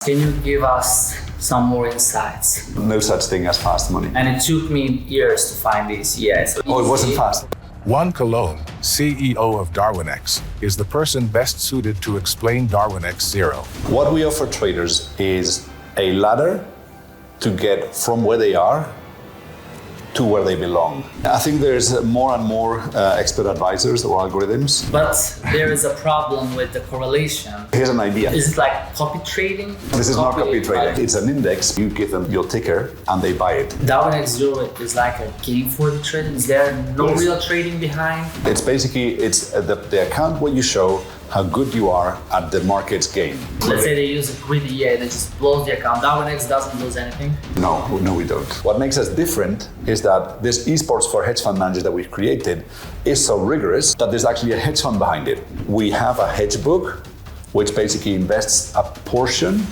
Can you give us some more insights? No such thing as fast money. And it took me years to find these. Yes. It wasn't fast. Juan Colón, CEO of Darwinex, is the person best suited to explain Darwinex Zero. What we offer traders is a ladder to get from where they are to where they belong. I think there's more and more expert advisors or algorithms. But there is a problem with the correlation. Here's an idea. Is it like copy trading? This is not copy trading. It's an index. You give them your ticker and they buy it. Darwinex Zero is like a game for the trading. Is there no real trading behind? It's basically, it's the account where you show how good you are at the market's game. Let's say they use a greedy EA that just blows the account. Darwinex doesn't lose anything? No, we don't. What makes us different is that this esports for hedge fund managers that we've created is so rigorous that there's actually a hedge fund behind it. We have a hedge book, which basically invests a portion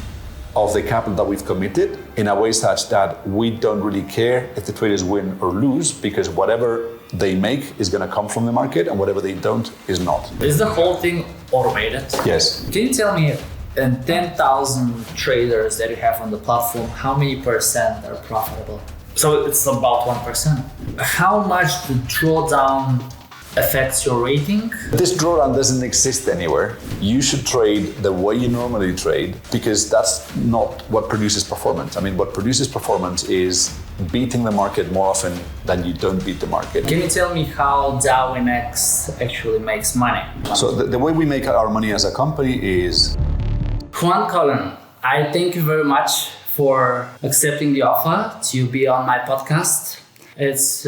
of the capital that we've committed in a way such that we don't really care if the traders win or lose, because whatever they make is going to come from the market and whatever they don't is not. Is the whole thing automated? Yes. Can you tell me, in 10,000 traders that you have on the platform, how many percent are profitable? So it's about 1%. How much the drawdown affects your rating? This drawdown doesn't exist anywhere. You should trade the way you normally trade, because that's not what produces performance. I mean, what produces performance is beating the market more often than you don't beat the market. Can you tell me how Darwinex actually makes money? So the way we make our money as a company is... Juan Colón, I thank you very much for accepting the offer to be on my podcast. It's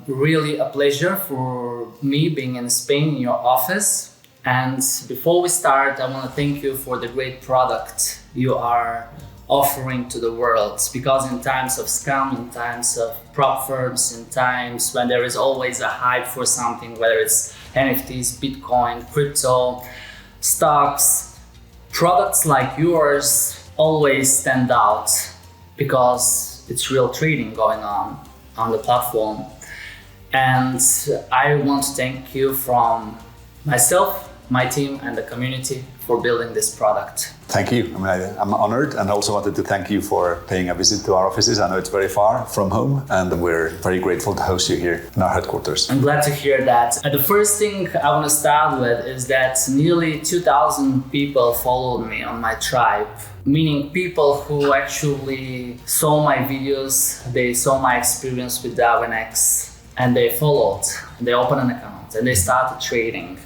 really a pleasure for me being in Spain in your office. And before we start, I want to thank you for the great product you are offering to the world. Because in times of scam, in times of prop firms, in times when there is always a hype for something, whether it's NFTs, Bitcoin, crypto, stocks, products like yours always stand out because it's real trading going on the platform. And I want to thank you from myself, my team, and the community for building this product. Thank you. I mean, I'm honored, and also wanted to thank you for paying a visit to our offices. I know it's very far from home, and we're very grateful to host you here in our headquarters. I'm glad to hear that. The first thing I want to start with is that nearly 2,000 people followed me on my tribe, meaning people who actually saw my videos, they saw my experience with Darwinex, and they followed, and they opened an account, and they started trading.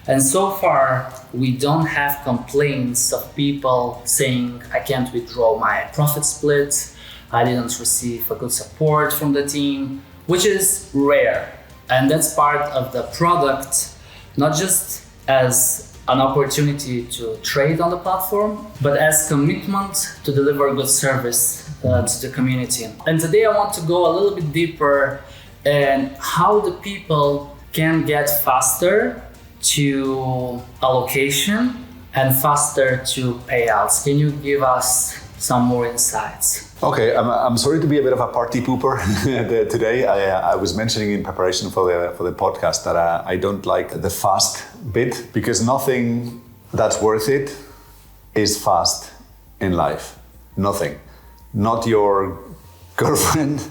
And so far, we don't have complaints of people saying, I can't withdraw my profit split, I didn't receive a good support from the team, which is rare. And that's part of the product, not just as an opportunity to trade on the platform, but as commitment to deliver good service to the community. And today I want to go a little bit deeper in how the people can get faster to allocation and faster to payouts. Can you give us some more insights? Okay, I'm sorry to be a bit of a party pooper today. I was mentioning in preparation for the podcast that I don't like the fast bit, because nothing that's worth it is fast in life. Nothing. Not your girlfriend,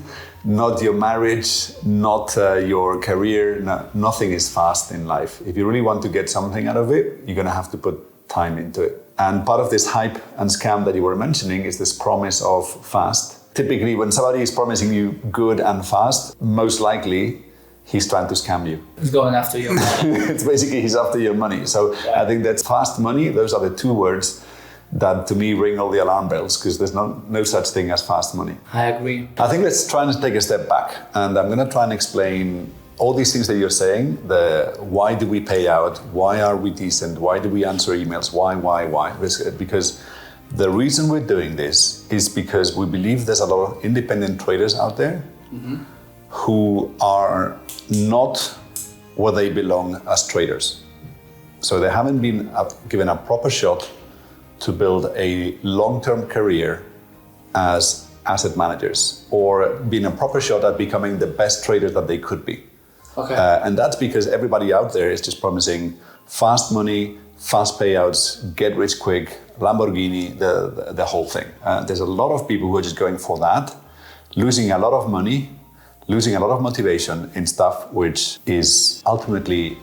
not your marriage, not your career. Nothing is fast in life. If you really want to get something out of it, you're going to have to put time into it. And part of this hype and scam that you were mentioning is this promise of fast. Typically, when somebody is promising you good and fast, most likely he's trying to scam you. He's going after your money. It's basically he's after your money. So yeah. I think that's fast money. Those are the two words that to me ring all the alarm bells, because there's no such thing as fast money. I agree. I think let's try and take a step back, and I'm going to try and explain all these things that you're saying. Why do we pay out? Why are we decent? Why do we answer emails? Why? Because the reason we're doing this is because we believe there's a lot of independent traders out there who are not where they belong as traders. So they haven't been given a proper shot to build a long-term career as asset managers, or being a proper shot at becoming the best traders that they could be. Okay. And that's because everybody out there is just promising fast money, fast payouts, get rich quick, Lamborghini, the whole thing. There's a lot of people who are just going for that, losing a lot of money, losing a lot of motivation in stuff which is ultimately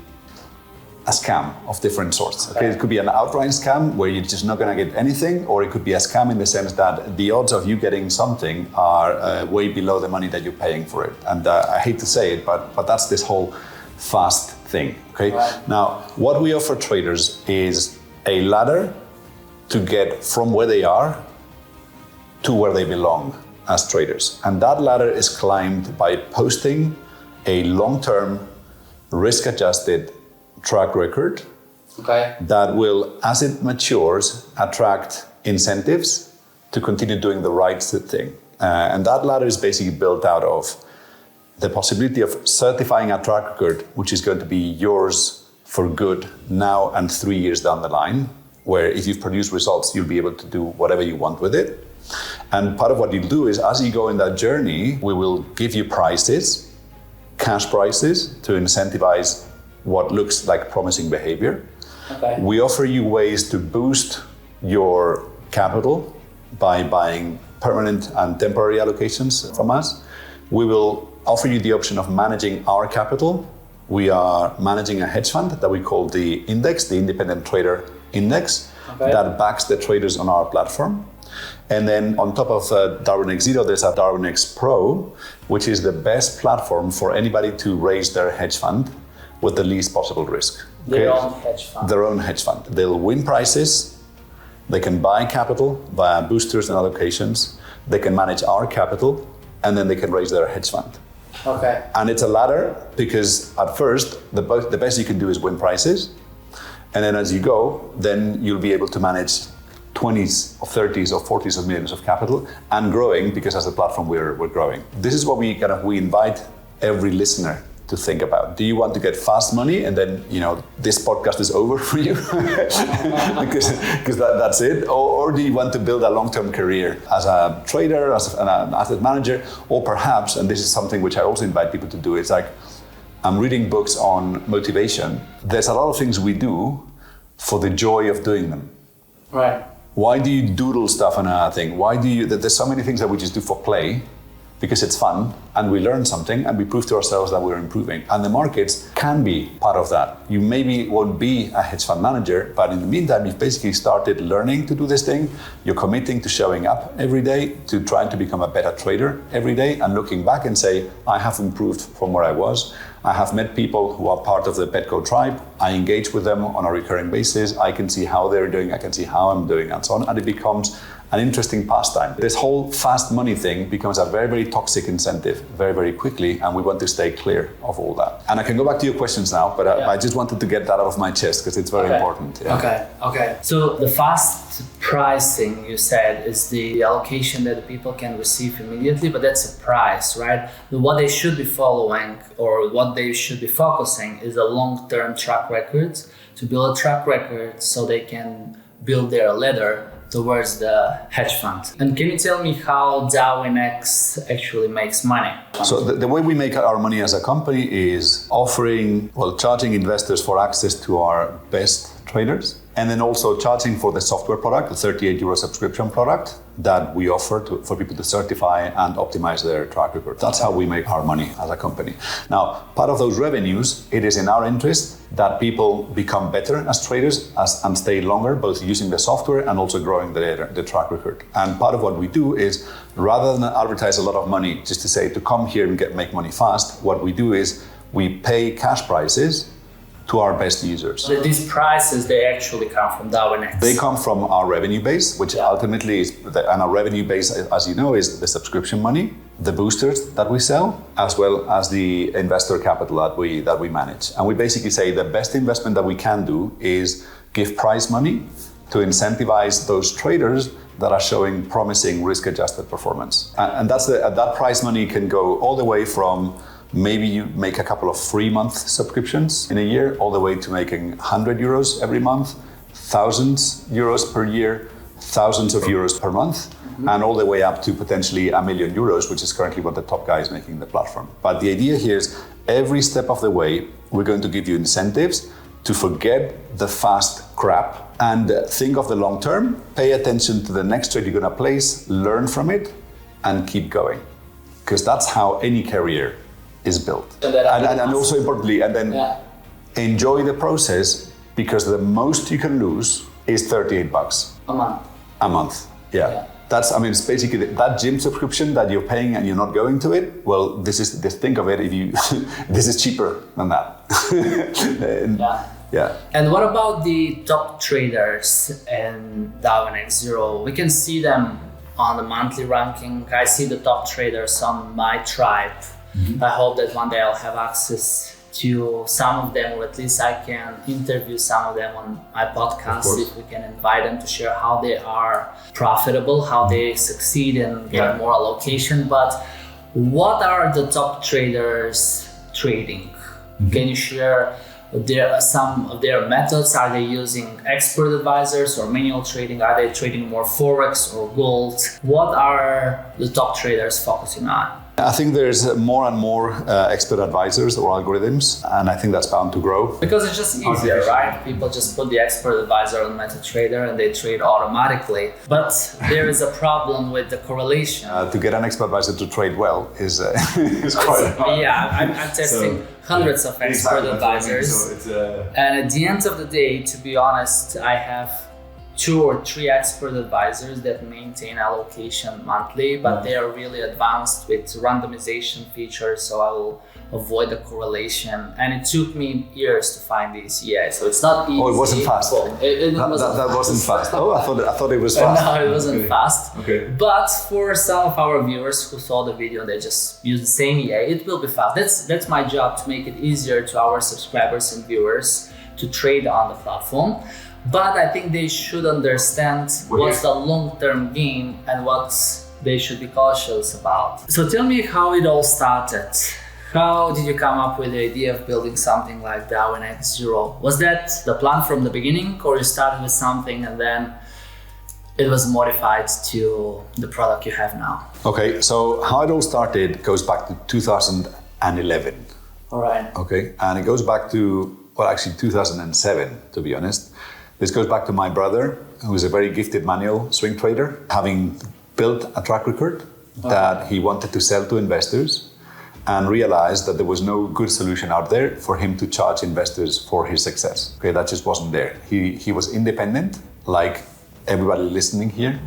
a scam of different sorts. Okay, it could be an outright scam where you're just not going to get anything, or it could be a scam in the sense that the odds of you getting something are way below the money that you're paying for it. And I hate to say it, but that's this whole fast thing. Okay. Right. Now, what we offer traders is a ladder to get from where they are to where they belong as traders. And that ladder is climbed by posting a long-term, risk-adjusted track record that will, as it matures, attract incentives to continue doing the right thing. And that ladder is basically built out of the possibility of certifying a track record, which is going to be yours for good now and 3 years down the line, where if you've produced results, you'll be able to do whatever you want with it. And part of what you'll do is, as you go in that journey, we will give you prizes, cash prizes, to incentivize what looks like promising behavior. We offer you ways to boost your capital by buying permanent and temporary allocations from us. We will offer you the option of managing our capital. We are managing a hedge fund that we call the Index, the Independent Trader Index, that backs the traders on our platform. And then on top of Darwinex Zero, there's a Darwinex Pro, which is the best platform for anybody to raise their hedge fund with the least possible risk. Their own hedge fund. Their own hedge fund. They'll win prizes, they can buy capital via boosters and allocations, they can manage our capital, and then they can raise their hedge fund. And it's a ladder because at first, the best you can do is win prizes. And then as you go, then you'll be able to manage 20s or 30s or 40s of millions of capital and growing, because as a platform we're growing. This is what we invite every listener to think about. Do you want to get fast money and then this podcast is over for you because that's it, or do you want to build a long-term career as a trader, as an asset manager, or perhaps, and this is something which I also invite people to do, it's like I'm reading books on motivation. There's a lot of things we do for the joy of doing them. Why do you doodle stuff on a thing? There's so many things that we just do for play, because it's fun and we learn something and we prove to ourselves that we're improving. And the markets can be part of that. You maybe won't be a hedge fund manager, but in the meantime, you've basically started learning to do this thing. You're committing to showing up every day, to trying to become a better trader every day, and looking back and say, I have improved from where I was. I have met people who are part of the Petko tribe. I engage with them on a recurring basis. I can see how they're doing, I can see how I'm doing, and so on. And it becomes an interesting pastime. This whole fast money thing becomes a very, very toxic incentive very, very quickly, and we want to stay clear of all that. And I can go back to your questions now, but I just wanted to get that out of my chest because it's very important. Okay. So the fast pricing, you said, is the allocation that the people can receive immediately, but that's a price, right? What they should be following, or what they should be focusing, is a long-term track record, to build a track record so they can build their ladder towards the hedge fund. And can you tell me how Darwinex actually makes money? So the way we make our money as a company is charging investors for access to our best traders, and then also charging for the software product, the 38 euro subscription product that we offer for people to certify and optimize their track record. That's how we make our money as a company. Now, part of those revenues, it is in our interest that people become better as traders and stay longer, both using the software and also growing the track record. And part of what we do is, rather than advertise a lot of money just to say to come here and make money fast, what we do is we pay cash prices to our best users. So these prices, they actually come from Darwinex? They come from our revenue base, which ultimately is, and our revenue base, as you know, is the subscription money, the boosters that we sell, as well as the investor capital that we manage. And we basically say the best investment that we can do is give prize money to incentivize those traders that are showing promising risk-adjusted performance. And that prize money can go all the way from maybe you make a couple of free month subscriptions in a year, all the way to making 100 euros every month, thousands euros per year, thousands of euros per month, and all the way up to potentially €1 million, which is currently what the top guy is making in the platform. But the idea here is every step of the way, we're going to give you incentives to forget the fast crap And think of the long term, pay attention to the next trade you're going to place, learn from it, and keep going. Because that's how any career is built. And also importantly, and then enjoy the process, because the most you can lose is $38 a month. Yeah. That's, I mean, it's basically that gym subscription that you're paying and you're not going to it. Well, think of it, if you, this is cheaper than that. Yeah. And what about the top traders in Darwinex Zero? We can see them on the monthly ranking. I see the top traders on my tribe. I hope that one day I'll have access to some of them, or at least I can interview some of them on my podcast, if we can invite them to share how they are profitable, how they succeed in getting more allocation. But what are the top traders trading? Can you share some of their methods? Are they using expert advisors or manual trading? Are they trading more Forex or gold? What are the top traders focusing on? I think there's more and more expert advisors or algorithms, and I think that's bound to grow. Because it's just easier, right? People just put the expert advisor on MetaTrader and they trade automatically. But there is a problem with the correlation. To get an expert advisor to trade well is quite hard. Yeah, I'm testing hundreds of expert advisors. And at the end of the day, to be honest, I have 2 or 3 expert advisors that maintain allocation monthly, but they are really advanced with randomization features, so I will avoid the correlation. And it took me years to find these. So it's not easy. Oh, it wasn't fast. That wasn't fast. Oh, I thought it was fast. No, it wasn't fast. Okay. But for some of our viewers who saw the video, they just use the same EA. It will be fast. That's my job, to make it easier to our subscribers and viewers to trade on the platform. But I think they should understand what's the long-term game and what they should be cautious about. So tell me how it all started. How did you come up with the idea of building something like Darwinex Zero? Was that the plan from the beginning, or you started with something and then it was modified to the product you have now? Okay, so how it all started goes back to 2011. All right. Okay, and it goes back to, well, actually 2007, to be honest. This goes back to my brother, who is a very gifted manual swing trader, having built a track record that he wanted to sell to investors, and realized that there was no good solution out there for him to charge investors for his success. Okay, that just wasn't there. He was independent, like everybody listening here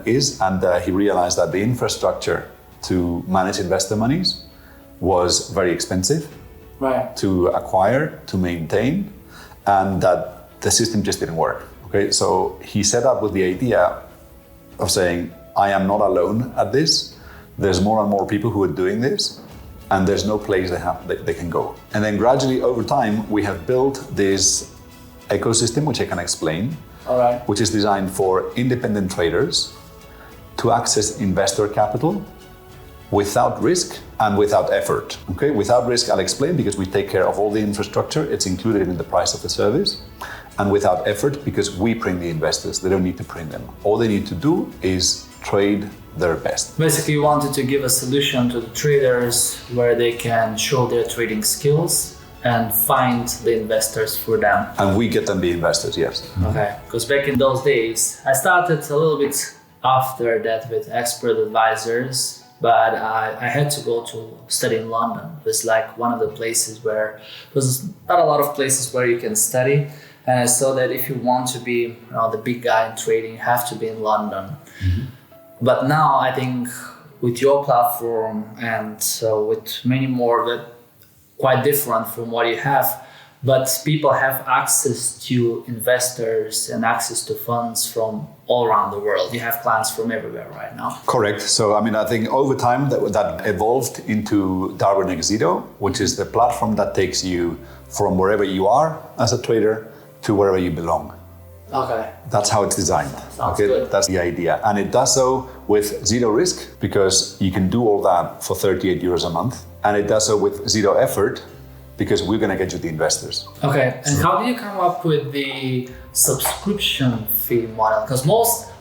is, and he realized that the infrastructure to manage investor monies was very expensive to acquire, to maintain, and that the system just didn't work. Okay, so he set up with the idea of saying, I am not alone at this. There's more and more people who are doing this, and there's no place they can go. And then gradually over time, we have built this ecosystem, which I can explain, which is designed for independent traders to access investor capital without risk and without effort. Okay, without risk, I'll explain, because we take care of all the infrastructure. It's included in the price of the service. And without effort, because we print the investors. They don't need to print them. All they need to do is trade their best. Basically, you wanted to give a solution to the traders where they can show their trading skills and find the investors for them. And we get them the investors, yes. Okay, because back in those days, I started a little bit after that with expert advisors, but I had to go to study in London. It was like one of the places where, there's not a lot of places where you can study. And I saw that if you want to be the big guy in trading, you have to be in London. But now I think with your platform and with many more that quite different from what you have, but people have access to investors and access to funds from all around the world. You have clients from everywhere right now. Correct. So, I mean, I think over time that evolved into Darwinex Zero, which is the platform that takes you from wherever you are as a trader to wherever you belong. Okay. That's how it's designed. Sounds good. That's the idea. And it does so with zero risk, because you can do all that for 38 euros a month. And it does so with zero effort, because we're going to get you the investors. Okay. And how do you come up with the subscription fee model? Because most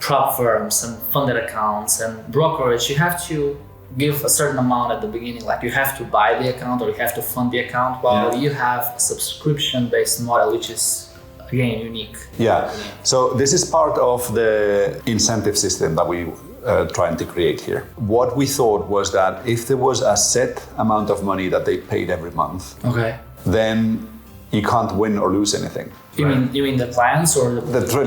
prop firms and funded accounts and brokerage, you have to give a certain amount at the beginning, like you have to buy the account or you have to fund the account, while you have a subscription-based model, which is again, unique. Yeah. So this is part of the incentive system that we trying to create here. What we thought was that if there was a set amount of money that they paid every month, then you can't win or lose anything. You mean the clients or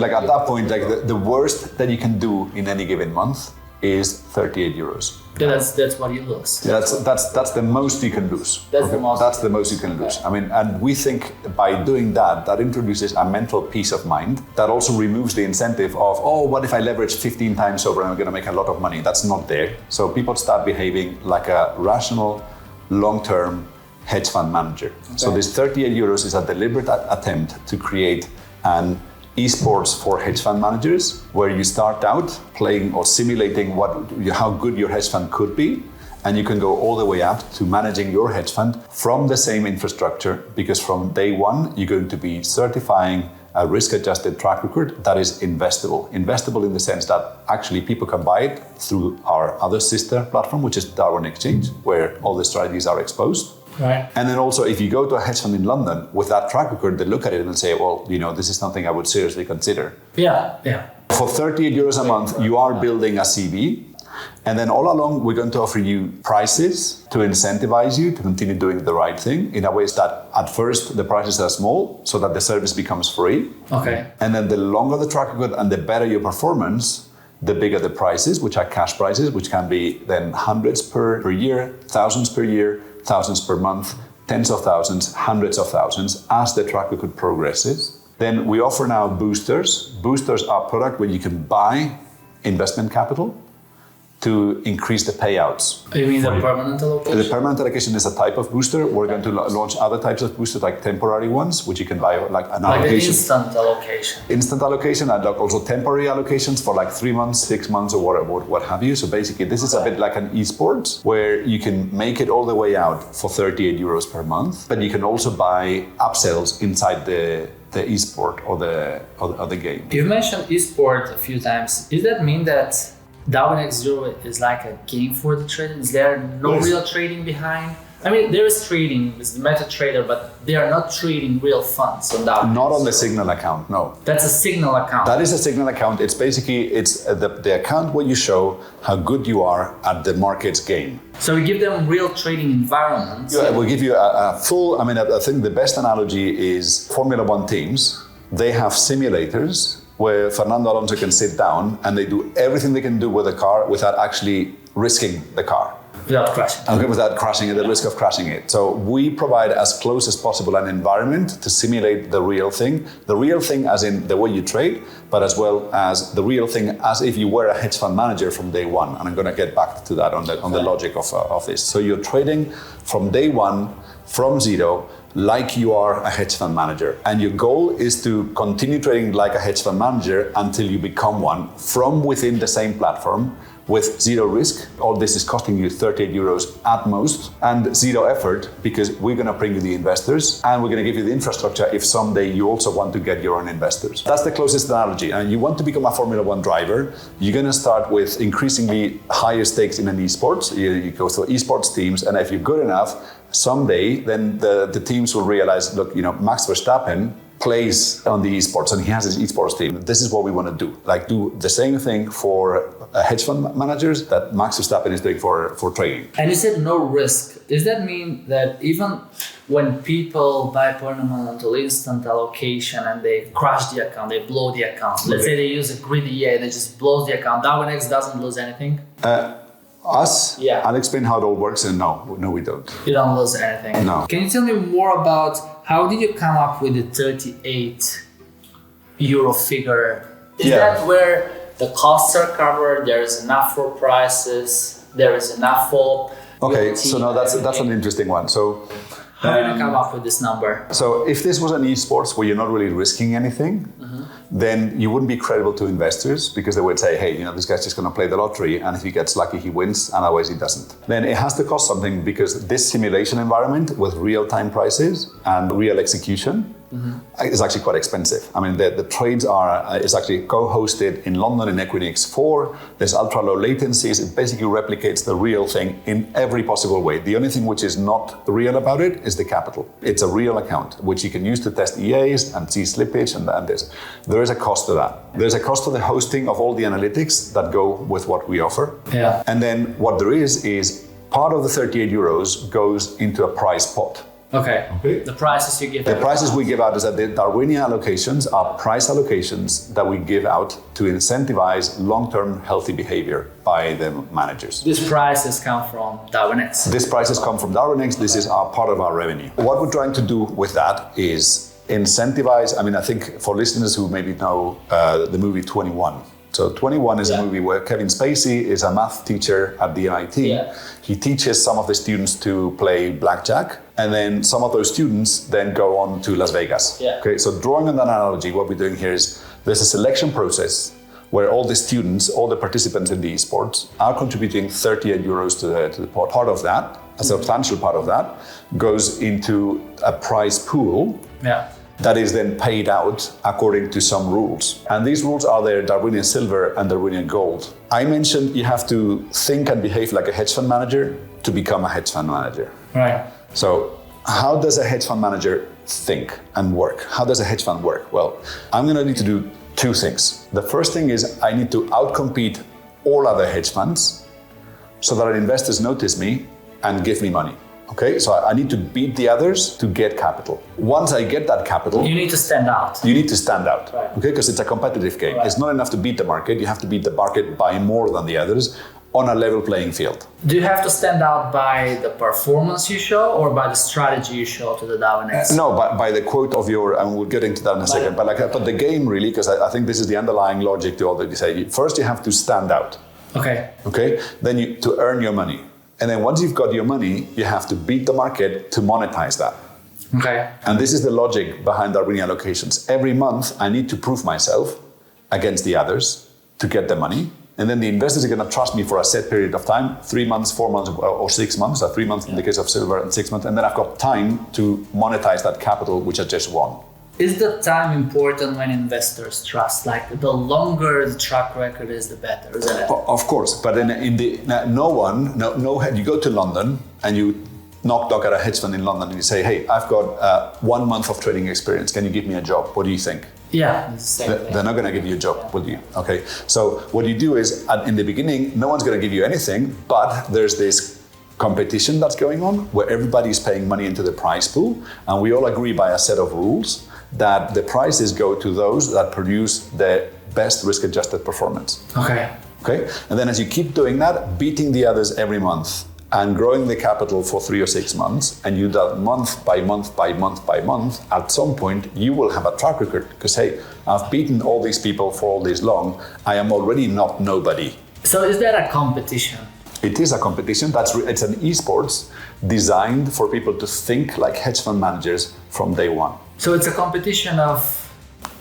like at that point, like the worst that you can do in any given month is 38 euros. Yeah, that's what you lose. That's the most you can lose. That's the most you can lose. I mean, and we think by doing that introduces a mental peace of mind that also removes the incentive of, oh, what if I leverage 15 times over and I'm going to make a lot of money? That's not there. So people start behaving like a rational, long-term hedge fund manager. Okay. So this 38 euros is a deliberate attempt to create an esports for hedge fund managers, where you start out playing or simulating how good your hedge fund could be, and you can go all the way up to managing your hedge fund from the same infrastructure, because from day one, you're going to be certifying a risk-adjusted track record that is investable. Investable in the sense that actually people can buy it through our other sister platform, which is Darwinex Exchange, where all the strategies are exposed. Right. And then also, if you go to a hedge fund in London with that track record, they look at it and say, well, this is something I would seriously consider. Yeah. For 38 euros a month, you are building a CV. And then all along, we're going to offer you prices to incentivize you to continue doing the right thing in a way that at first the prices are small so that the service becomes free. Okay. And then the longer the track record and the better your performance, the bigger the prices, which are cash prices, which can be then hundreds per year, thousands per year, thousands per month, tens of thousands, hundreds of thousands as the track record progresses. Then we offer now boosters. Boosters are a product where you can buy investment capital to increase the payouts. You mean the permanent allocation? The permanent allocation is a type of booster. We're going to launch other types of boosters, like temporary ones, which you can buy like an allocation. Like an instant allocation. Instant allocation, and also temporary allocations for like 3 months, 6 months, or what have you. So basically, this is a bit like an esports, where you can make it all the way out for 38 euros per month, but you can also buy upsells inside the esport or the game. You've mentioned esport a few times. Does that mean that Darwinex Zero is like a game for the trading? Is there no real trading behind? I mean, there is trading with the MetaTrader, but they are not trading real funds on Darwinex. Not on the Signal account, no. That's a Signal account. That is a Signal account. It's basically the account where you show how good you are at the market's game. So we give them real trading environments. Yeah, we'll give you a full. I mean, I think the best analogy is Formula One teams. They have simulators where Fernando Alonso can sit down and they do everything they can do with the car without actually risking the car. Without crashing. Okay, without crashing it, the risk of crashing it. So we provide as close as possible an environment to simulate the real thing as in the way you trade, but as well as the real thing as if you were a hedge fund manager from day one. And I'm going to get back to that on the logic of this. So you're trading from day one, from zero, like you are a hedge fund manager. And your goal is to continue trading like a hedge fund manager until you become one from within the same platform with zero risk. All this is costing you 38 euros at most and zero effort, because we're going to bring you the investors and we're going to give you the infrastructure if someday you also want to get your own investors. That's the closest analogy. And you want to become a Formula One driver, you're going to start with increasingly higher stakes in an esports. You go through esports teams, and if you're good enough, someday then the teams will realize, look, Max Verstappen plays on the esports and he has his esports team. This is what we want to do. Like, do the same thing for hedge fund managers that Max Verstappen is doing for trading. And you said no risk. Does that mean that even when people buy permanent or instant allocation and they crash the account, they blow the account, let's say they use a greedy EA, they just blows the account, Darwinex doesn't lose anything? Us? Yeah. I'll explain how it all works, and no, we don't. You don't lose anything? No. Can you tell me more about how did you come up with the 38 euro figure? Is that where the costs are covered, there is enough for prices, there is enough for... Okay, so now that's an interesting one. So how did you come up with this number? So if this was an esports where you're not really risking anything, then you wouldn't be credible to investors, because they would say, hey, this guy's just going to play the lottery, and if he gets lucky, he wins, and otherwise he doesn't. Then it has to cost something, because this simulation environment with real-time prices and real execution is actually quite expensive. I mean, the trades are, it's actually co-hosted in London in Equinix 4. There's ultra low latencies. It basically replicates the real thing in every possible way. The only thing which is not real about it is the capital. It's a real account, which you can use to test EAs and see slippage and this. There is a cost to that. There's a cost to the hosting of all the analytics that go with what we offer. Yeah. And then what there is part of the 38 euros goes into a prize pot. Okay. The prices you give The out. prices we give out is that the Darwinian allocations are price allocations that we give out to incentivize long-term healthy behavior by the managers. These prices come from Darwinex. These prices come from Darwinex. This is our part of our revenue. What we're trying to do with that is incentivize. I mean, I think for listeners who maybe know the movie 21. So 21 is a movie where Kevin Spacey is a math teacher at the MIT. Yeah. He teaches some of the students to play blackjack, and then some of those students then go on to Las Vegas. Yeah. Okay, so drawing on that analogy, what we're doing here is there's a selection process where all the students, all the participants in the esports are contributing 38 euros to the pot. Part of that, a substantial part of that, goes into a prize pool. Yeah. That is then paid out according to some rules. And these rules are the Darwinian Silver and Darwinian Gold. I mentioned you have to think and behave like a hedge fund manager to become a hedge fund manager. Right. So how does a hedge fund manager think and work? How does a hedge fund work? Well, I'm going to need to do two things. The first thing is I need to outcompete all other hedge funds so that investors notice me and give me money. Okay, so I need to beat the others to get capital. Once I get that capital, You need to stand out. you need to stand out, Right. okay? Because it's a competitive game. Right. It's not enough to beat the market. You have to beat the market by more than the others on a level playing field. Do you have to stand out by the performance you show or by the strategy you show to the Darwinex? No, by the quote of your, and we'll get into that in a second, but the game really, because I think this is the underlying logic to all that you say. First, you have to stand out, Okay. okay? Then to earn your money. And then once you've got your money, you have to beat the market to monetize that. Okay. And this is the logic behind Darwinian allocations. Every month, I need to prove myself against the others to get the money. And then the investors are going to trust me for a set period of time, 3 months, 4 months, or 6 months, 3 months in the case of silver and 6 months. And then I've got time to monetize that capital, which I just won. Is the time important when investors trust? Like the longer the track record is, the better, isn't it? Of course, but then you go to London and you knock at a hedge fund in London and you say, hey, I've got 1 month of trading experience. Can you give me a job? What do you think? Yeah, it's the same thing. They're not going to give you a job, will you? Okay. So what you do is, in the beginning, no one's going to give you anything, but there's this competition that's going on where everybody's paying money into the prize pool, and we all agree by a set of rules that the prizes go to those that produce the best risk-adjusted performance. Okay. Okay? And then as you keep doing that, beating the others every month and growing the capital for 3 or 6 months, and you do that month by month by month by month, at some point you will have a track record because, hey, I've beaten all these people for all this long. I am already not nobody. So is that a competition? It is a competition. It's an esports designed for people to think like hedge fund managers from day one. So it's a competition of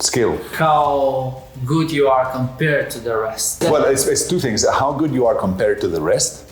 Skill. how good you are compared to the rest. Well, it's two things. How good you are compared to the rest,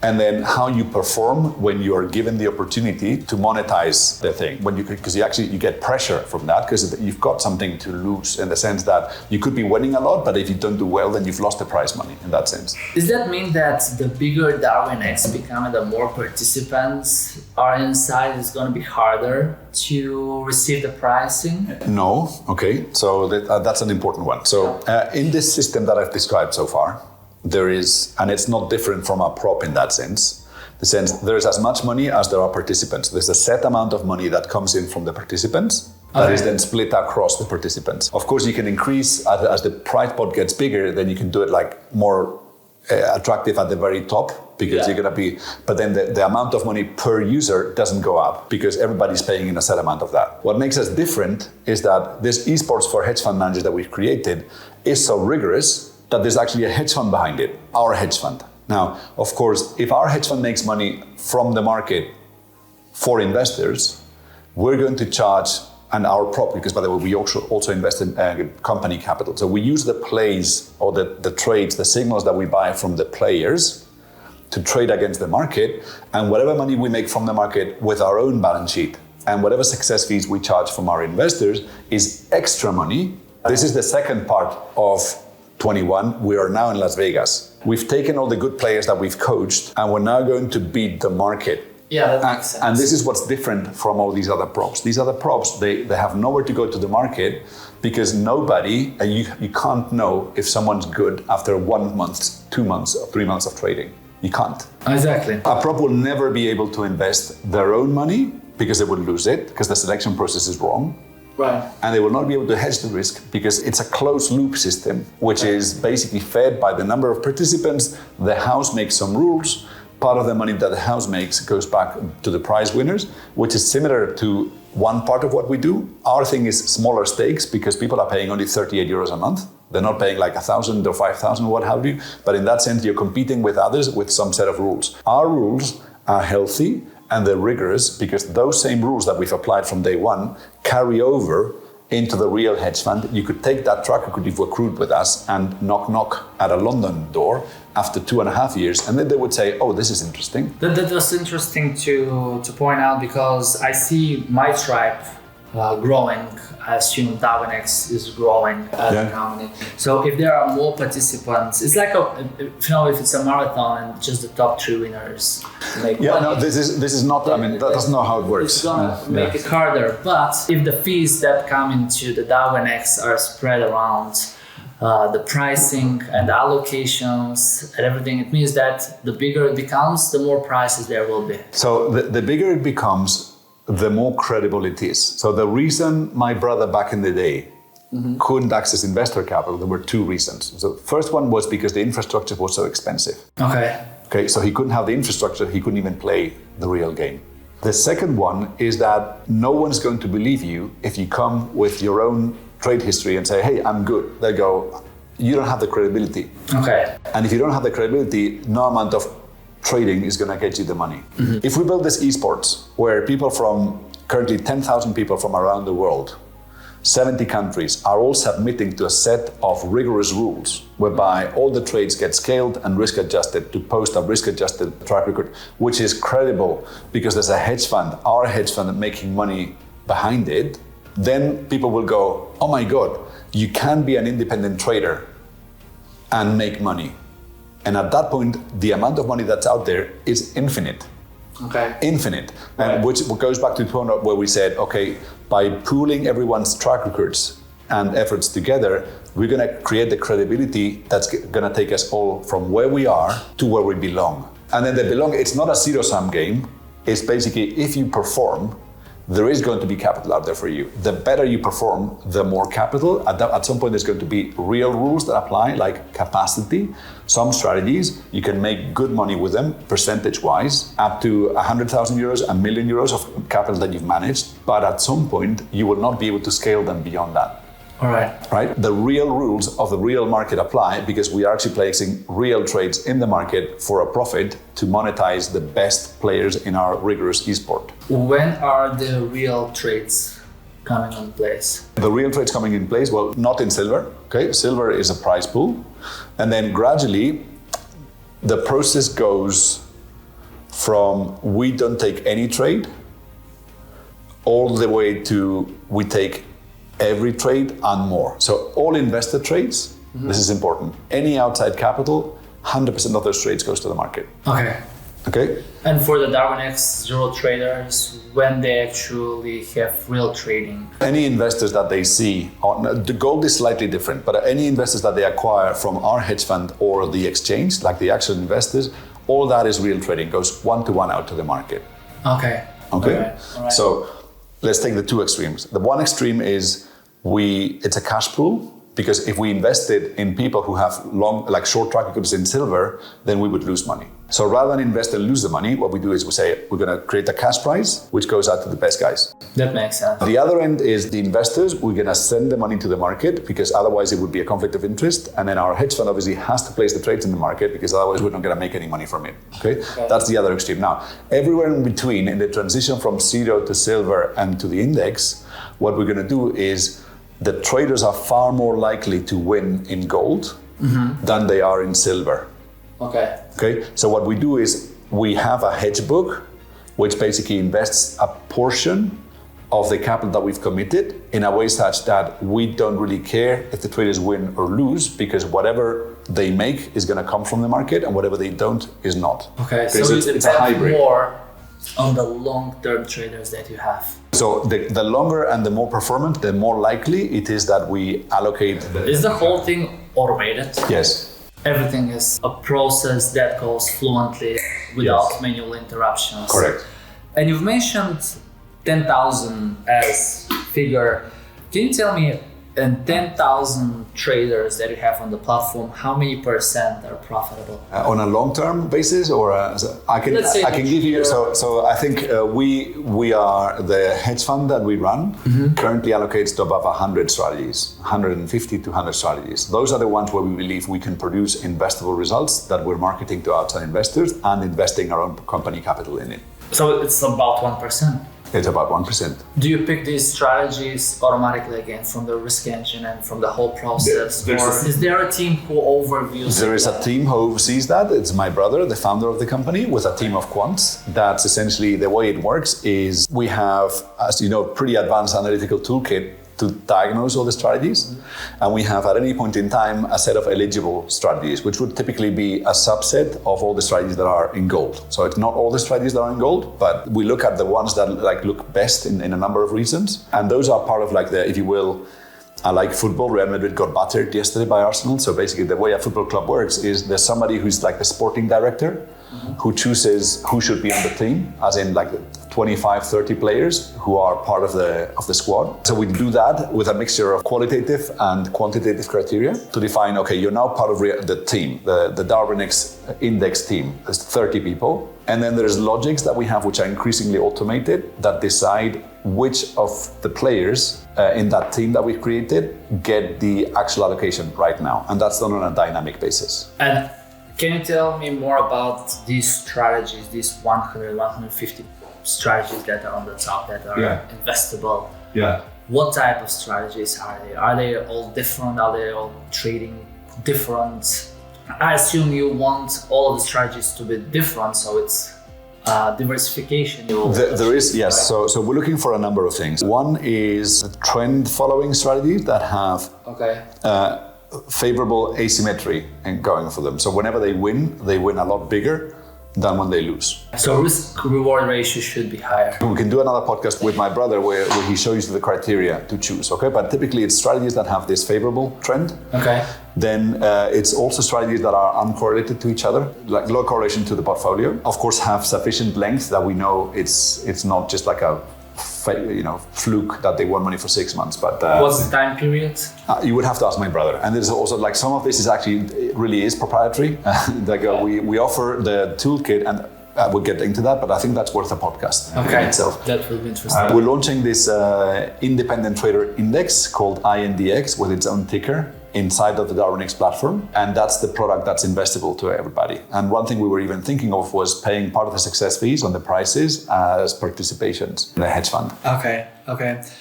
and then how you perform when you are given the opportunity to monetize the thing. Because you get pressure from that because you've got something to lose in the sense that you could be winning a lot, but if you don't do well, then you've lost the prize money in that sense. Does that mean that the bigger Darwinex become, the more participants are inside, it's going to be harder to receive the pricing? No. Okay. So that's an important one. So in this system that I've described so far, there is, and it's not different from a prop in that sense. The sense there is as much money as there are participants. There's a set amount of money that comes in from the participants that is then split across the participants. Of course, you can increase as the prize pot gets bigger. Then you can do it like more attractive at the very top because you're gonna be. But then the amount of money per user doesn't go up because everybody's paying in a set amount of that. What makes us different is that this esports for hedge fund managers that we've created is so rigorous that there's actually a hedge fund behind it, our hedge fund. Now, of course, if our hedge fund makes money from the market for investors, we're going to charge, and our prop, because by the way, we also invest in company capital. So we use the plays or the trades, the signals that we buy from the players to trade against the market, and whatever money we make from the market with our own balance sheet and whatever success fees we charge from our investors is extra money. This is the second part of 21. We are now in Las Vegas. We've taken all the good players that we've coached, and we're now going to beat the market. Yeah, that makes sense. And this is what's different from all these other props. These other props, they have nowhere to go to the market because nobody, you can't know if someone's good after 1 month, 2 months, or 3 months of trading. You can't. Exactly. A prop will never be able to invest their own money because they would lose it because the selection process is wrong. Right. And they will not be able to hedge the risk because it's a closed loop system, which is basically fed by the number of participants. The house makes some rules. Part of the money that the house makes goes back to the prize winners, which is similar to one part of what we do. Our thing is smaller stakes because people are paying only 38 euros a month. They're not paying like 1,000 or 5,000 or what have you. But in that sense, you're competing with others with some set of rules. Our rules are healthy and they're rigorous because those same rules that we've applied from day one carry over into the real hedge fund. You could take that track record you've accrued with us and knock at a London door after 2.5 years, and then they would say, oh, this is interesting. That was interesting to point out because I see my tribe growing. I assume Darwinex is growing as a company. So if there are more participants, it's like if it's a marathon and just the top 3 winners make money. No, this is not. I mean, that's not how it works. It's gonna make it harder. But if the fees that come into the Darwinex are spread around the pricing and the allocations and everything, it means that the bigger it becomes, the more prices there will be. So the bigger it becomes, the more credible it is. So the reason my brother back in the day couldn't access investor capital, there were 2 reasons. So first one was because the infrastructure was so expensive. Okay, so he couldn't have the infrastructure, he couldn't even play the real game. The second one is that no one's going to believe you if you come with your own trade history and say, hey, I'm good. They go, you don't have the credibility. Okay. And if you don't have the credibility, no amount of trading is going to get you the money. If we build this esports where people from currently 10,000 people from around the world, 70 countries are all submitting to a set of rigorous rules whereby all the trades get scaled and risk adjusted to post a risk adjusted track record, which is credible because there's a hedge fund, our hedge fund making money behind it, then people will go, oh my God, you can be an independent trader and make money. And at that point, the amount of money that's out there is infinite. Okay. Infinite. And which goes back to the point where we said, okay, by pooling everyone's track records and efforts together, we're going to create the credibility that's going to take us all from where we are to where we belong. And then it's not a zero-sum game. It's basically, if you perform, there is going to be capital out there for you. The better you perform, the more capital. At some point, there's going to be real rules that apply, like capacity. Some strategies, you can make good money with them, percentage-wise, up to 100,000 euros, 1 million euros of capital that you've managed. But at some point, you will not be able to scale them beyond that. All right. Right? The real rules of the real market apply because we are actually placing real trades in the market for a profit to monetize the best players in our rigorous esport. When are the real trades coming in place? The real trades coming in place, well, not in silver. Okay, silver is a prize pool. And then gradually, the process goes from we don't take any trade all the way to we take every trade and more. So all investor trades, this is important. Any outside capital, 100% of those trades goes to the market. Okay. And for the Darwinex Zero traders, when they actually have real trading? Any investors that they see, the gold is slightly different, but any investors that they acquire from our hedge fund or the exchange, like the actual investors, all that is real trading, goes 1-to-1 out to the market. Okay. All right. So let's take the 2 extremes. The one extreme is it's a cash pool, because if we invested in people who have short track records in silver, then we would lose money. So rather than invest and lose the money, what we do is we say, we're going to create a cash prize, which goes out to the best guys. That makes sense. The other end is the investors. We're going to send the money to the market because otherwise it would be a conflict of interest. And then our hedge fund obviously has to place the trades in the market because otherwise we're not going to make any money from it. Okay? That's the other extreme. Now, everywhere in between, in the transition from zero to silver and to the index, what we're going to do is the traders are far more likely to win in gold than they are in silver. Okay. So what we do is we have a hedge book, which basically invests a portion of the capital that we've committed in a way such that we don't really care if the traders win or lose, because whatever they make is going to come from the market, and whatever they don't is not. Okay, so it's a hybrid. More on the long-term traders that you have. So the longer and the more performant, the more likely it is that we allocate. Is the whole thing automated? Yes. Everything is a process that goes fluently without manual interruptions. Correct. And you've mentioned 10,000 as figure. Can you tell me, in 10,000 traders that you have on the platform, how many percent are profitable? On a long-term basis, or I can give you. So I think we are the hedge fund that we run. Currently allocates to above 100 strategies, 150 to 100 strategies. Those are the ones where we believe we can produce investable results that we're marketing to outside investors and investing our own company capital in it. So it's about 1%. It's about 1%. Do you pick these strategies automatically again from the risk engine and from the whole process? Or is there a team who overviews There is a team who oversees that. It's my brother, the founder of the company, with a team of quants. That's essentially the way it works. Is we have, as you know, pretty advanced analytical toolkit to diagnose all the strategies. And we have at any point in time a set of eligible strategies, which would typically be a subset of all the strategies that are in gold. So it's not all the strategies that are in gold, but we look at the ones that look best in a number of reasons. And those are part of the, if you will, like football, Real Madrid got battered yesterday by Arsenal. So basically the way a football club works is there's somebody who's like the sporting director who chooses who should be on the team, as in 25, 30 players who are part of the squad. So we do that with a mixture of qualitative and quantitative criteria to define, okay, you're now part of the team, the Darwinex index team. There's 30 people. And then there's logics that we have which are increasingly automated that decide which of the players in that team that we've created get the actual allocation right now. And that's done on a dynamic basis. And can you tell me more about these strategies, these 100, 150 strategies that are on the top that are investable? Yeah. What type of strategies are they? Are they all different? Are they all trading different? I assume you want all of the strategies to be different, so it's diversification. There is, yes. So we're looking for a number of things. One is trend following strategies that have favorable asymmetry in going for them. So whenever they win a lot bigger than when they lose. So risk-reward ratio should be higher. We can do another podcast with my brother where he shows you the criteria to choose, okay? But typically it's strategies that have this favorable trend. Okay. Then it's also strategies that are uncorrelated to each other, like low correlation to the portfolio. Of course, have sufficient length that we know it's not just like a fluke that they won money for 6 months. But what's the time period? You would have to ask my brother. And there's also some of this is actually really is proprietary. We offer the toolkit, and we'll get into that, but I think that's worth a podcast in itself. That will be interesting. We're launching this independent trader index called INDX with its own ticker inside of the Darwinex platform, and that's the product that's investable to everybody. And one thing we were even thinking of was paying part of the success fees on the prices as participations in the hedge fund. Okay.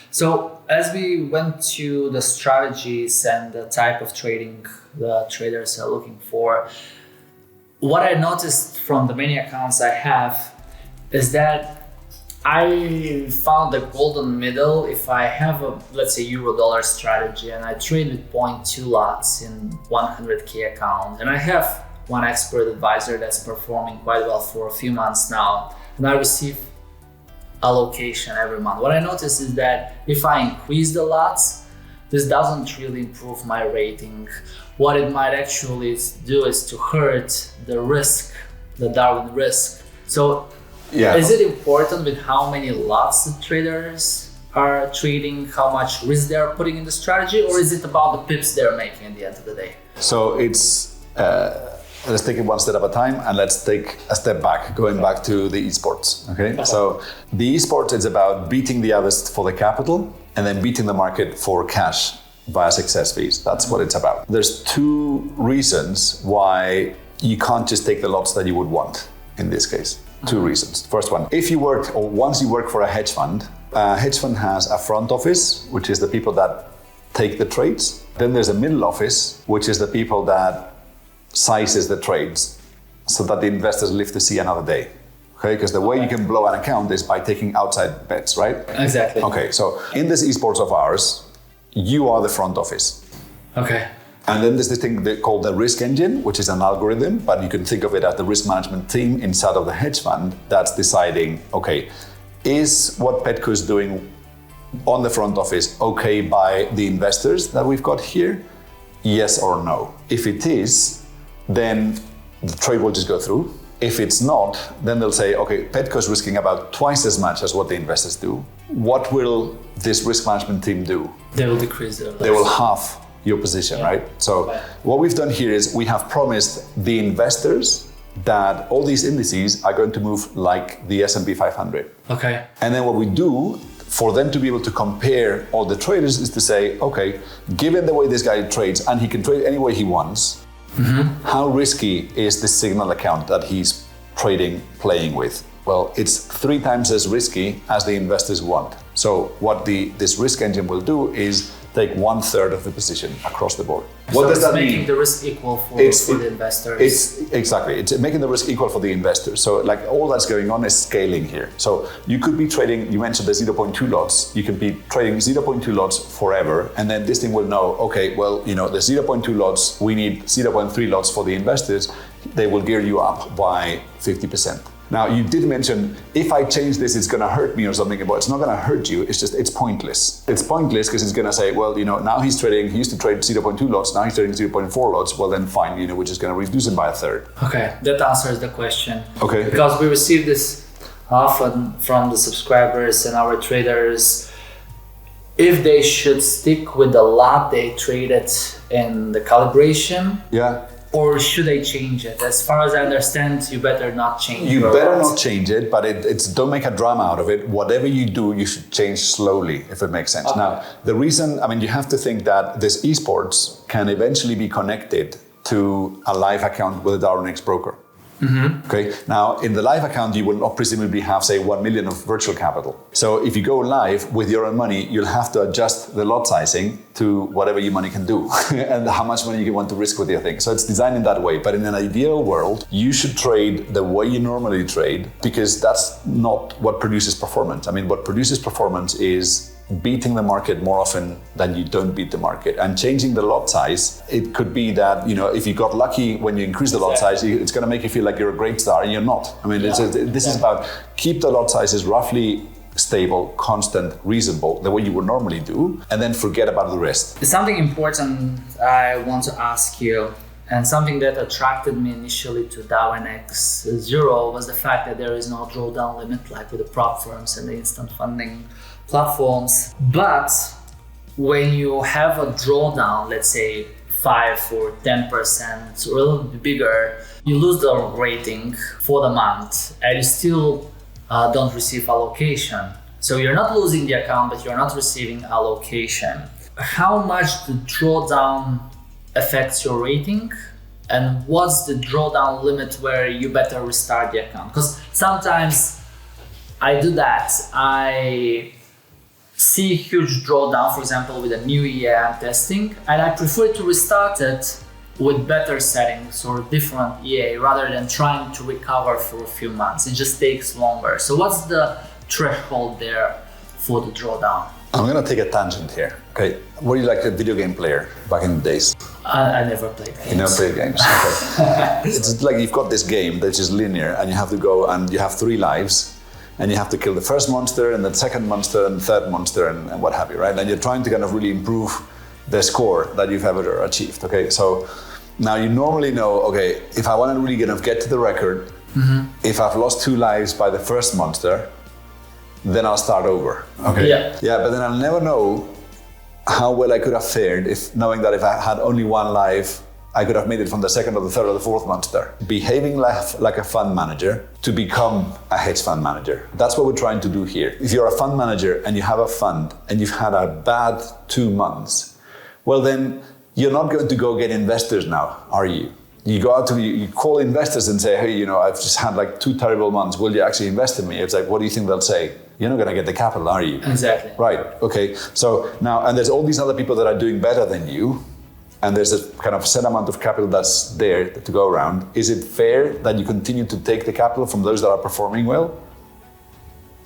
So as we went to the strategies and the type of trading the traders are looking for, what I noticed from the many accounts I have is that I found the golden middle. If I have a, let's say, euro-dollar strategy and I trade with 0.2 lots in 100K account, and I have one expert advisor that's performing quite well for a few months now, and I receive allocation every month. What I notice is that if I increase the lots, this doesn't really improve my rating. What it might actually do is to hurt the risk, the Darwin risk. So is it important with how many lots the traders are trading, how much risk they're putting in the strategy, or is it about the pips they're making at the end of the day? So it's, let's take it one step at a time, and let's take a step back, going back to the esports, okay? So the esports is about beating the others for the capital and then beating the market for cash via success fees. That's what it's about. There's two reasons why you can't just take the lots that you would want in this case. Two reasons. First one, once you work for a hedge fund has a front office, which is the people that take the trades. Then there's a middle office, which is the people that sizes the trades so that the investors live to see another day. Okay, because the way you can blow an account is by taking outside bets, right? Exactly. Okay, so in this esports of ours, you are the front office. Okay. And then there's this thing called the risk engine, which is an algorithm, but you can think of it as the risk management team inside of the hedge fund that's deciding, okay, is what Petko is doing on the front office okay by the investors that we've got here? Yes or no? If it is, then the trade will just go through. If it's not, then they'll say, okay, Petko's risking about twice as much as what the investors do. What will this risk management team do? They will decrease their loss. They will halve your position, right? So Right. what we've done here is we have promised the investors that all these indices are going to move like the S&P 500. Okay. And then what we do for them to be able to compare all the traders is to say, okay, given the way this guy trades, and he can trade any way he wants, how risky is this signal account that he's playing with? Well, it's 3 times as risky as the investors want. So what this risk engine will do is take 1/3 of the position across the board. What does that mean? Making the risk equal for the investors. It's making the risk equal for the investors. So like all that's going on is scaling here. So you could be trading, you mentioned the 0.2 lots, you could be trading 0.2 lots forever, and then this thing will know, okay, well, the 0.2 lots, we need 0.3 lots for the investors. They will gear you up by 50%. Now, you did mention, if I change this, it's going to hurt me or something. But it's not going to hurt you. It's pointless. It's pointless because it's going to say, well, now he used to trade 0.2 lots. Now he's trading 0.4 lots. Well, then fine, we're just going to reduce it by 1/3. Okay, that answers the question. Okay. Because we receive this often from the subscribers and our traders. If they should stick with the lot they traded in the calibration. Yeah. Or should I change it? As far as I understand, you better not change it. You better not change it, but it's don't make a drama out of it. Whatever you do, you should change slowly, if it makes sense. Okay. Now, the reason, you have to think that this esports can eventually be connected to a live account with a Darwinex broker. Mm-hmm. Okay. Now, in the live account, you will not presumably have, say, 1 million of virtual capital. So if you go live with your own money, you'll have to adjust the lot sizing to whatever your money can do and how much money you want to risk with your thing. So it's designed in that way. But in an ideal world, you should trade the way you normally trade, because that's not what produces performance. What produces performance is beating the market more often than you don't beat the market, and changing the lot size. It could be that if you got lucky when you increase the lot size, it's going to make you feel like you're a great star, and you're not. This is about keep the lot sizes roughly stable, constant, reasonable, the way you would normally do, and then forget about the rest. Something important I want to ask you, and something that attracted me initially to Darwinex Zero, was the fact that there is no drawdown limit like with the prop firms and the instant funding platforms. But when you have a drawdown, let's say 5 or 10% or a little bit bigger, you lose the rating for the month and you still don't receive allocation. So you're not losing the account, but you're not receiving allocation. How much the drawdown affects your rating? And what's the drawdown limit where you better restart the account? Because sometimes I do that. I see huge drawdown, for example, with a new EA I'm testing, and I prefer to restart it with better settings or different EA rather than trying to recover for a few months. It just takes longer. So what's the threshold there for the drawdown? I'm going to take a tangent here. Okay, were you like a video game player back in the days? I never played games. You never played games? Okay. It's like you've got this game that's just linear, and you have to go and you have 3 lives, and you have to kill the first monster and the second monster and the third monster and what have you, right? And you're trying to kind of really improve the score that you've ever achieved, okay? So now you normally know, okay, if I want to really kind of get to the record, if I've lost 2 lives by the first monster, then I'll start over, okay? Yeah, but then I'll never know how well I could have fared knowing that if I had only 1 life, I could have made it from the second or the third or the fourth monster. Behaving like a fund manager to become a hedge fund manager. That's what we're trying to do here. If you're a fund manager and you have a fund and you've had a bad 2 months, well then you're not going to go get investors now, are you? You go out you call investors and say, hey, I've just had like 2 terrible months. Will you actually invest in me? It's like, what do you think they'll say? You're not going to get the capital, are you? Exactly. Right, okay. So now, and there's all these other people that are doing better than you. and there's a kind of set amount of capital that's there to go around, is it fair that you continue to take the capital from those that are performing well?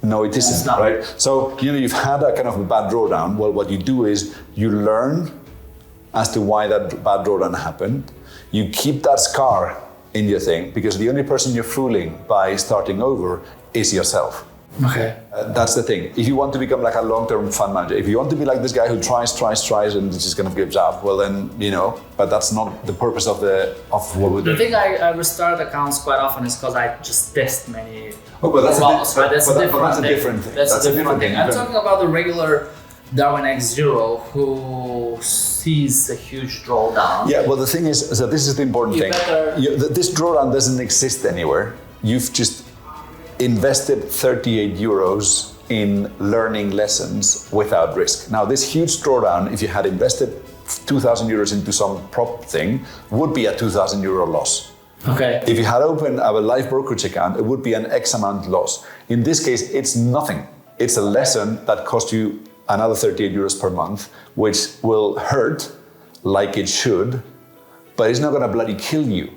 No, it isn't, right? So, you've had a kind of a bad drawdown. Well, what you do is you learn as to why that bad drawdown happened. You keep that scar in your thing, because the only person you're fooling by starting over is yourself. Okay. That's the thing. If you want to become like a long-term fund manager, if you want to be like this guy who tries and just kind of gives up, well then, but that's not the purpose of what we're doing. The thing I restart accounts quite often is because I just test many that's models, right? That's a different thing. That's a different thing. I'm talking about the regular Darwinex Zero who sees a huge drawdown. Yeah, well the thing is, so this is the important thing. This drawdown doesn't exist anywhere. You've just invested 38 euros in learning lessons without risk. Now, this huge drawdown, if you had invested 2,000 euros into some prop thing, would be a 2,000 euro loss. Okay. If you had opened a live brokerage account, it would be an X amount loss. In this case, it's nothing. It's a lesson that cost you another 38 euros per month, which will hurt like it should, but it's not going to bloody kill you.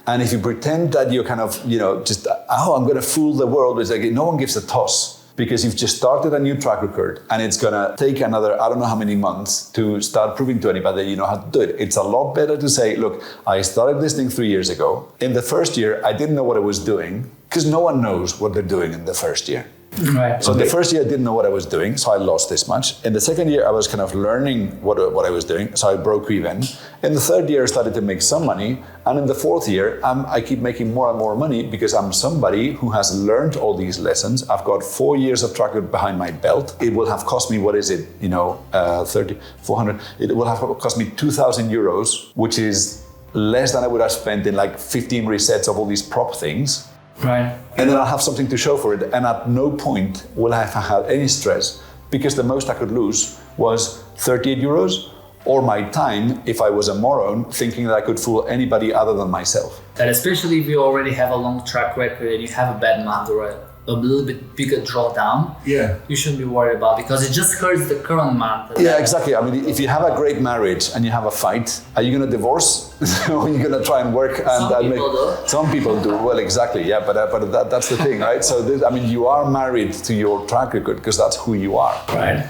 And if you pretend that you're kind of, I'm going to fool the world, it's like no one gives a toss, because you've just started a new track record and it's going to take another, I don't know how many months to start proving to anybody that you know how to do it. It's a lot better to say, look, I started this thing 3 years ago. In the first year, I didn't know what I was doing, because no one knows what they're doing in the first year. Right. So the first year I didn't know what I was doing, so I lost this much. In the second year I was kind of learning what I was doing, so I broke even. In the third year I started to make some money, and in the fourth year I keep making more and more money because I'm somebody who has learned all these lessons. I've got 4 years of track record behind my belt. It will have cost me, 400. It will have cost me 2,000 euros, which is less than I would have spent in like 15 resets of all these prop things. Right. And then I'll have something to show for it. And at no point will I have had any stress, because the most I could lose was 38 euros or my time if I was a moron thinking that I could fool anybody other than myself. And especially if you already have a long track record and you have a bad month or a little bit bigger drawdown, you shouldn't be worried about, because it just hurts the current month. Yeah, exactly. I mean, if you have a great marriage and you have a fight, are you going to divorce? Or are you going to try and work? Some people do. Well, exactly. Yeah, but that's the thing, right? So, you are married to your track record because that's who you are. Right.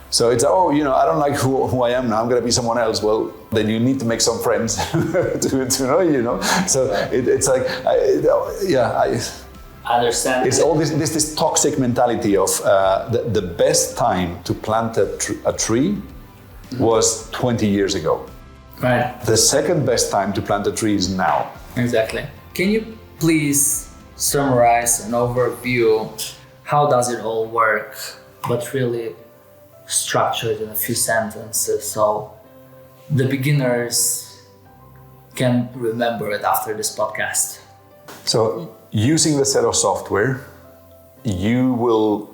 So it's, I don't like who I am now, I'm going to be someone else. Well, then you need to make some friends to know you. So it's like, I understand. It's all this toxic mentality of the best time to plant a tree was 20 years ago. Right. The second best time to plant a tree is now. Exactly. Can you please summarize an overview? How does it all work? But really structure it in a few sentences so the beginners can remember it after this podcast. So, using the Zero software, you will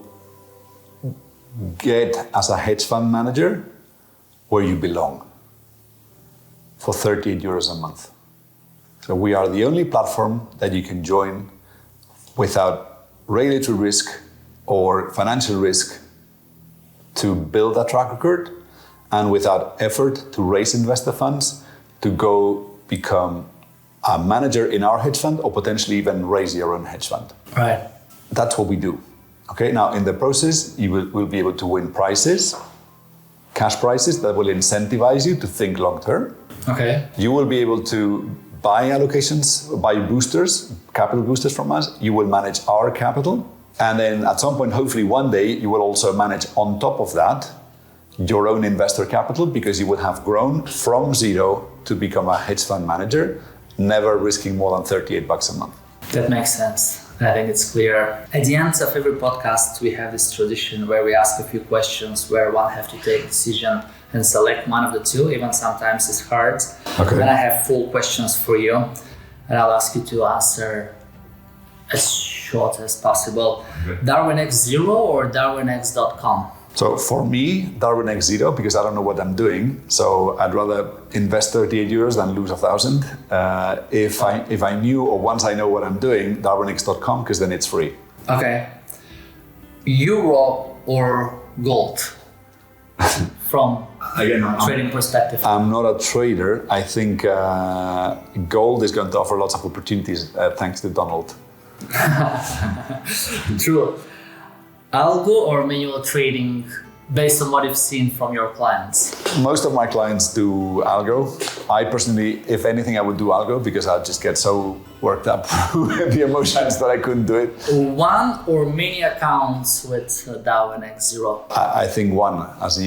get as a hedge fund manager where you belong for 38 euros a month. So we are the only platform that you can join without regulatory risk or financial risk to build a track record, and without effort to raise investor funds to go become a manager in our hedge fund, or potentially even raise your own hedge fund. Right. That's what we do. Okay. Now, in the process, you will be able to win prizes, cash prizes that will incentivize you to think long term. Okay. You will be able to buy allocations, buy boosters, capital boosters from us. You will manage our capital, and then at some point, hopefully one day, you will also manage on top of that your own investor capital, because you will have grown from zero to become a hedge fund manager, never risking more than 38 bucks a month. That makes sense. I think it's clear. At the end of every podcast, we have this tradition where we ask a few questions where one have to take a decision and select one of the two. Even sometimes it's hard. Okay. Then I have full questions for you, and I'll ask you to answer as short as possible. Okay. Darwinex Zero or Darwinex.com? So for me, Darwinex Zero, because I don't know what I'm doing. So I'd rather invest 38 euros than lose 1,000. If I knew, or once I know what I'm doing, Darwinex.com, because then it's free. Okay. Euro or gold? From again, trading perspective? I'm not a trader. I think gold is going to offer lots of opportunities thanks to Donald. True. Algo or manual trading based on what you've seen from your clients? Most of my clients do algo. I personally, if anything, I would do algo because I'd just get so worked up with the emotions that I couldn't do it. One or many accounts with Darwinex Zero? I think one, as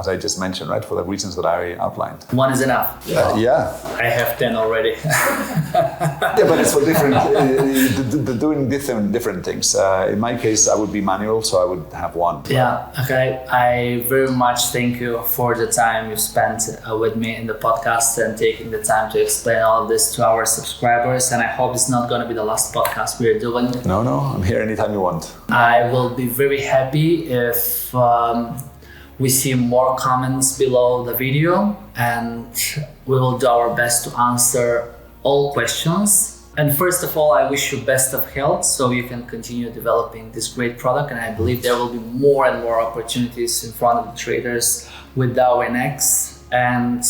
I just mentioned, right, for the reasons that I outlined. One is enough. Yeah. I have 10 already. Yeah, but it's for different, doing different things. In my case, I would be manual, so I would have one. Yeah, okay. I very much thank you for the time you spent with me in the podcast and taking the time to explain all of this to our subscribers. And I hope it's not going to be the last podcast we're doing. No, I'm here anytime you want. I will be very happy if we see more comments below the video, and we will do our best to answer all questions. And first of all, I wish you best of health so you can continue developing this great product. And I believe there will be more and more opportunities in front of the traders with Darwinex. And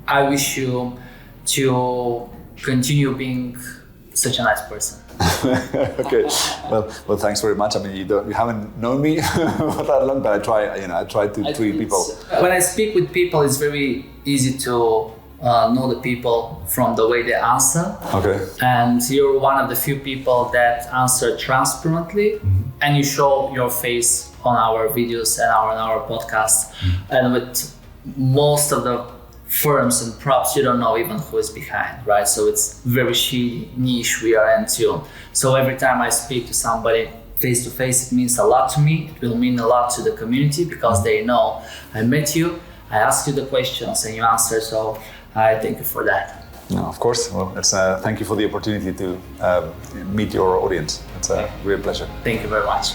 I wish you to continue being such a nice person. Okay. Well, thanks very much. I mean, you haven't known me for that long, but I try to treat people. When I speak with people, it's very easy to know the people from the way they answer. Okay. And you're one of the few people that answer transparently, and you show your face on our videos and on our podcast. And with most of the firms and props, you don't know even who is behind, right? So it's very niche we are into. So every time I speak to somebody face to face, it means a lot to me. It will mean a lot to the community because they know I met you, I asked you the questions and you answer. So I thank you for that. No, of course. Well, thank you for the opportunity to meet your audience. It's a real pleasure. Thank you very much.